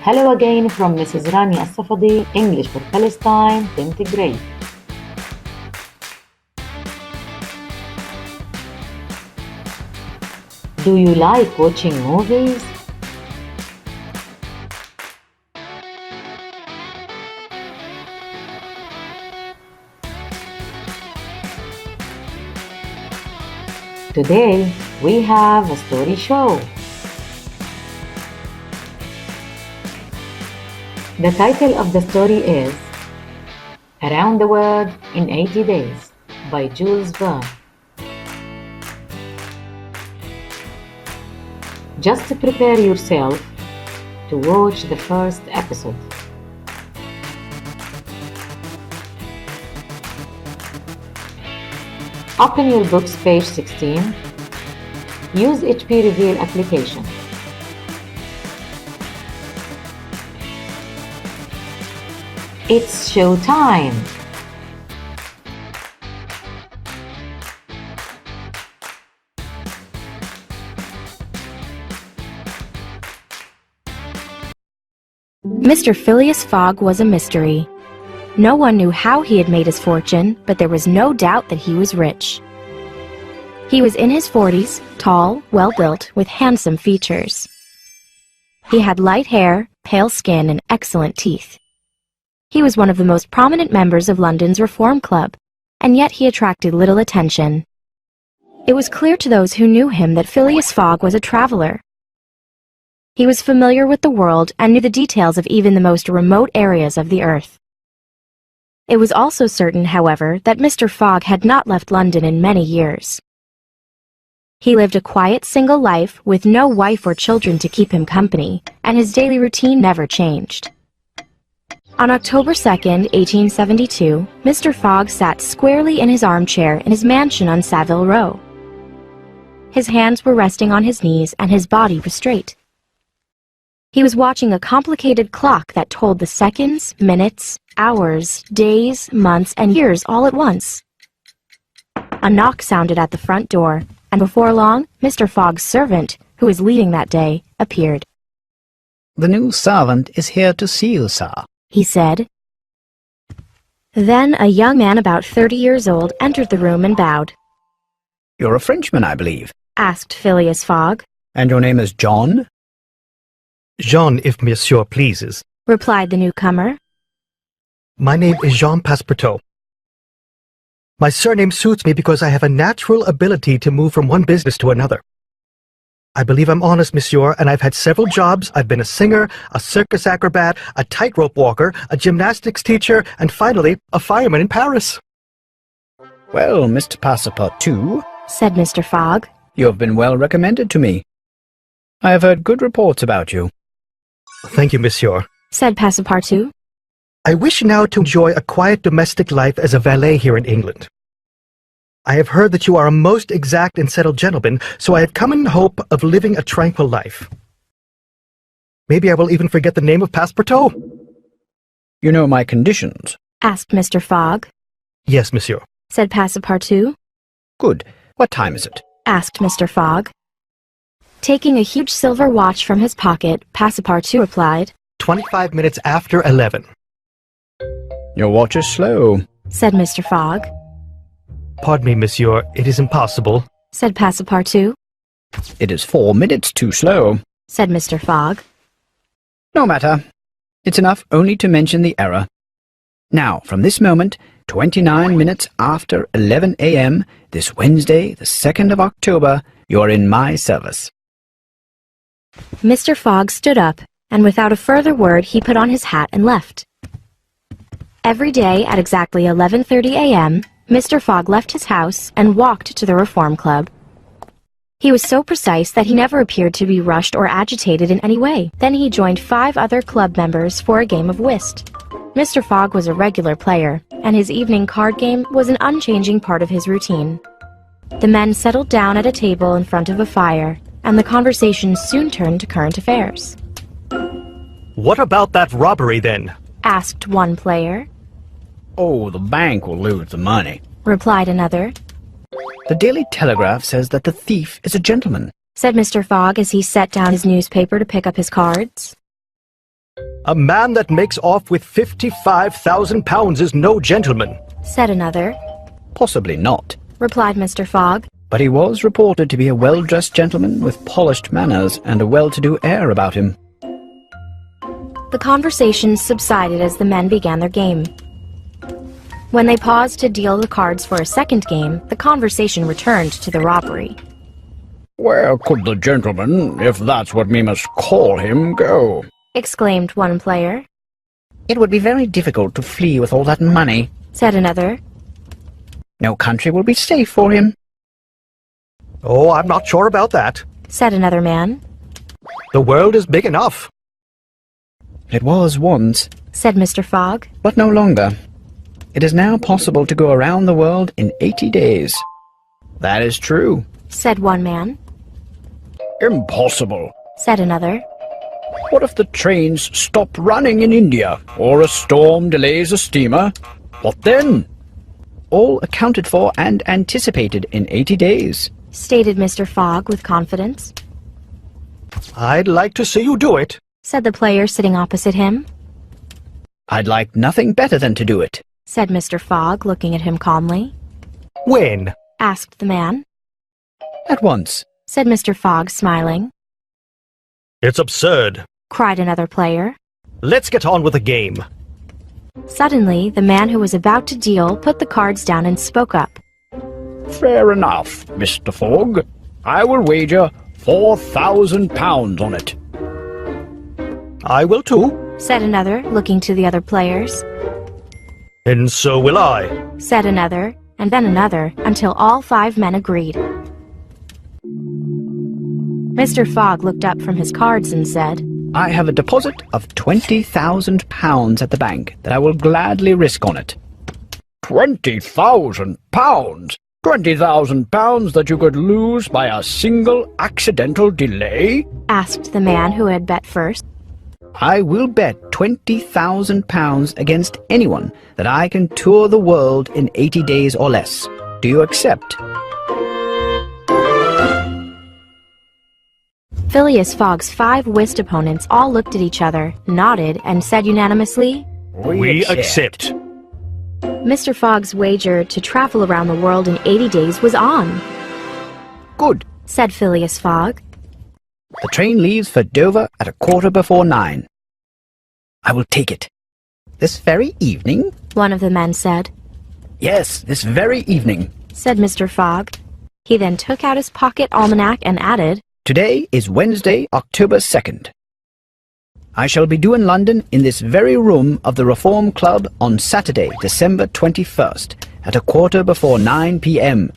Hello again from Mrs. Rani Al-Safadi, English for Palestine, 10th grade. Do you like watching movies? Today we have a story show. The title of the story is Around the World in 80 Days by Jules Verne. Just prepare yourself to watch the first episode. Open your books, page 16. Use HP Reveal application. It's show time! Mr. Phileas Fogg was a mystery. No one knew how he had made his fortune, but there was no doubt that he was rich. He was in his 40s, tall, well-built, with handsome features. He had light hair, pale skin, and excellent teeth. He was one of the most prominent members of London's Reform Club, and yet he attracted little attention. It was clear to those who knew him that Phileas Fogg was a traveler. He was familiar with the world and knew the details of even the most remote areas of the earth. It was also certain, however, that Mr. Fogg had not left London in many years. He lived a quiet single life with no wife or children to keep him company, and his daily routine never changed. On October 2nd, 1872, Mr. Fogg sat squarely in his armchair in his mansion on Savile Row. His hands were resting on his knees and his body was straight. He was watching a complicated clock that told the seconds, minutes, hours, days, months, and years all at once. A knock sounded at the front door, and before long, Mr. Fogg's servant, who was leaving that day, appeared. "The new servant is here to see you, sir," he said. Then a young man about 30 years old entered the room and bowed. "You're a Frenchman, I believe." Asked Phileas Fogg. "And your name is John?" Jean, if monsieur pleases," replied the newcomer. "My name is Jean Passepartout. My surname suits me because I have a natural ability to move from one business to another. I believe I'm honest, monsieur, and I've had several jobs. I've been a singer, a circus acrobat, a tightrope walker, a gymnastics teacher, and finally, a fireman in Paris." "Well, Mr. Passepartout," said Mr. Fogg, "you have been well recommended to me. I have heard good reports about you." "Thank you, monsieur," said Passepartout. "I wish now to enjoy a quiet domestic life as a valet here in England. I have heard that you are a most exact and settled gentleman, so I have come in hope of living a tranquil life. Maybe I will even forget the name of Passepartout." "You know my conditions?" asked Mr. Fogg. "Yes, monsieur," said Passepartout. "Good. What time is it?" asked Mr. Fogg. Taking a huge silver watch from his pocket, Passepartout replied, 25 minutes after 11. "Your watch is slow," said Mr. Fogg. "Pardon me, monsieur, it is impossible," said Passepartout. "It is 4 minutes too slow," said Mr. Fogg. "No matter. It's enough only to mention the error. Now, from this moment, 29 minutes after 11 a.m., this Wednesday, the 2nd of October, you are in my service." Mr. Fogg stood up, and without a further word he put on his hat and left. Every day at exactly 11:30 a.m., Mr. Fogg left his house and walked to the Reform Club. He was so precise that he never appeared to be rushed or agitated in any way. Then he joined 5 other club members for a game of whist. Mr. Fogg was a regular player, and his evening card game was an unchanging part of his routine. The men settled down at a table in front of a fire, and the conversation soon turned to current affairs. "What about that robbery, then?" asked one player. "Oh, the bank will lose the money," replied another. "The Daily Telegraph says that the thief is a gentleman," said Mr. Fogg as he set down his newspaper to pick up his cards. A man that makes off with £55,000 is no gentleman. said another. Possibly not, Replied Mr. Fogg. but he was reported to be a well-dressed gentleman with polished manners and a well-to-do air about him. The conversation subsided as the men began their game. When they paused to deal the cards for a second game, the conversation returned to the robbery. Where could the gentleman, if that's what we must call him, go? Exclaimed one player. It would be very difficult to flee with all that money. Said another. No country will be safe for him. Oh, I'm not sure about that. Said another man. The world is big enough. It was once, Said Mr. Fogg. but no longer. It is now possible to go around the world in 80 days. That is true. Said one man. Impossible. Said another. What if the trains stop running in India, or a storm delays a steamer? What then? All accounted for and anticipated in 80 days. Stated Mr. Fogg with confidence. I'd like to see you do it. Said the player sitting opposite him. I'd like nothing better than to do it. Said Mr. Fogg, looking at him calmly. When? Asked the man. At once. Said Mr. Fogg, smiling. It's absurd. Cried another player. Let's get on with the game. Suddenly, the man who was about to deal put the cards down and spoke up. Fair enough, Mr. Fogg. I will wager £4,000 on it. I will too. Said another, looking to the other players. And so will I. Said another, and then another, until all 5 men agreed. Mr. Fogg looked up from his cards and said, I have a deposit of £20,000 at the bank that I will gladly risk on it. £20,000? £20,000 that you could lose by a single accidental delay? Asked the man who had bet first. I will bet £20,000 against anyone that I can tour the world in 80 days or less. Do you accept? Phileas Fogg's 5 whist opponents all looked at each other, nodded, and said unanimously, We accept. Mr. Fogg's wager to travel around the world in 80 days was on. Good. Said Phileas Fogg. The train leaves for Dover at 9:15. I will take it. This very evening? One of the men said. Yes, this very evening. Said Mr. Fogg. He then took out his pocket almanac and added, Today is Wednesday, October 2nd. I shall be due in London in this very room of the Reform Club on Saturday, December 21st, at 9:15 p.m.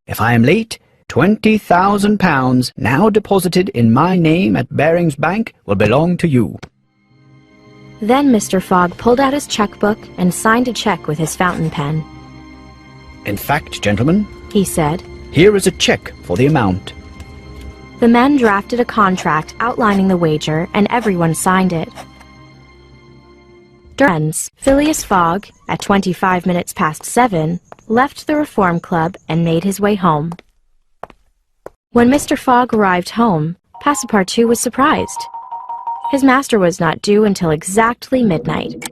If I am late, £20,000 now deposited in my name at Baring's Bank will belong to you. Then Mr. Fogg pulled out his checkbook and signed a check with his fountain pen. In fact, gentlemen, He said. here is a check for the amount. The men drafted a contract outlining the wager, and everyone signed it. Friends, Phileas Fogg, at 7:25, left the Reform Club and made his way home. When Mr. Fogg arrived home, Passepartout was surprised. His master was not due until exactly midnight.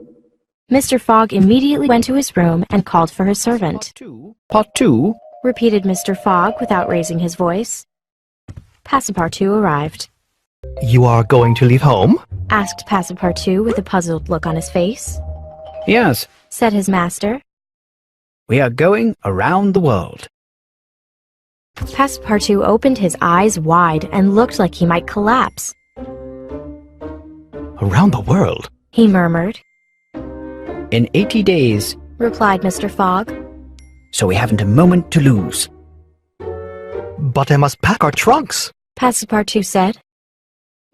Mr. Fogg immediately went to his room and called for his servant. Part 2? Repeated Mr. Fogg without raising his voice. Passepartout arrived. You are going to leave home? Asked Passepartout with a puzzled look on his face. Yes, Said his master. we are going around the world. Passepartout opened his eyes wide and looked like he might collapse. Around the world? He murmured. In 80 days, Replied Mr. Fogg. so we haven't a moment to lose. But I must pack our trunks. Passepartout said.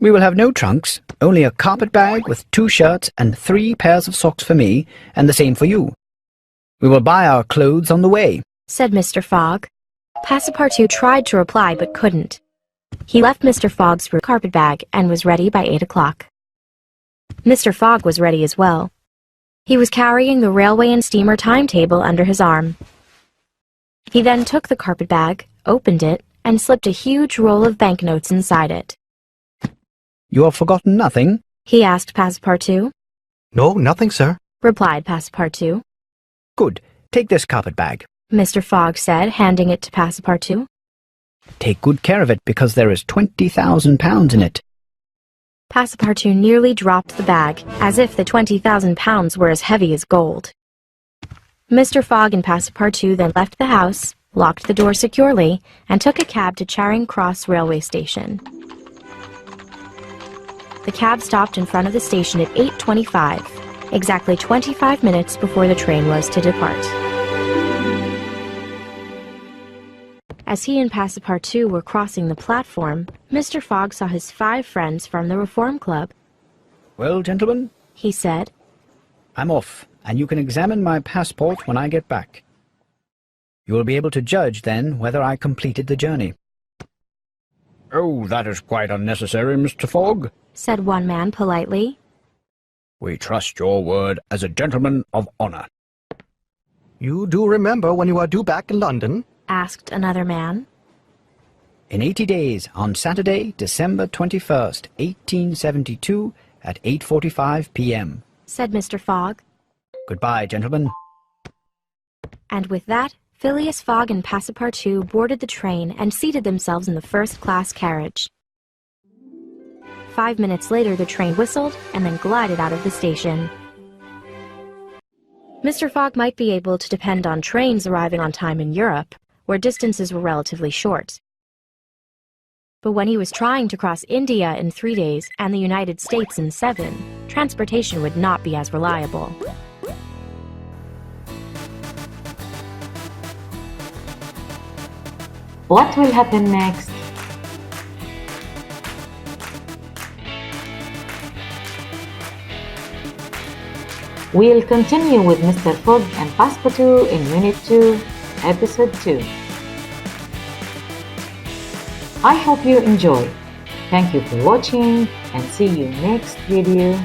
We will have no trunks, only a carpet bag with 2 shirts and 3 pairs of socks for me, and the same for you. We will buy our clothes on the way. Said Mr. Fogg. Passepartout tried to reply but couldn't. He left Mr. Fogg's carpet bag and was ready by 8 o'clock. Mr. Fogg was ready as well. He was carrying the railway and steamer timetable under his arm. He then took the carpet bag, opened it, and slipped a huge roll of banknotes inside it. You have forgotten nothing? he asked Passepartout. No, nothing, sir. Replied Passepartout. Good. Take this carpet bag. Mr. Fogg said, handing it to Passepartout. Take good care of it because there is £20,000 in it. Passepartout nearly dropped the bag, as if the £20,000 were as heavy as gold. Mr. Fogg and Passepartout then left the house, locked the door securely, and took a cab to Charing Cross railway station. The cab stopped in front of the station at 8:25, exactly 25 minutes before the train was to depart. As he and Passepartout were crossing the platform, Mr. Fogg saw his 5 friends from the Reform Club. Well, gentlemen, He said, I'm off, and you can examine my passport when I get back. You will be able to judge then whether I completed the journey. Oh, that is quite unnecessary, Mr. Fogg. said one man politely. We trust your word as a gentleman of honour. You do remember when you are due back in London? Asked another man. In 80 days, on Saturday, December 21st, 1872, at 8:45 p.m. Said Mr. Fogg. Goodbye, gentlemen. And with that, Phileas Fogg and Passepartout boarded the train and seated themselves in the first-class carriage. 5 minutes later, the train whistled and then glided out of the station. Mr. Fogg might be able to depend on trains arriving on time in Europe, where distances were relatively short. But when he was trying to cross India in 3 days and the United States in 7, transportation would not be as reliable. What will happen next? We'll continue with Mr. Fogg and Passepartout in Unit 2, Episode 2. I hope you enjoy. Thank you for watching and see you next video.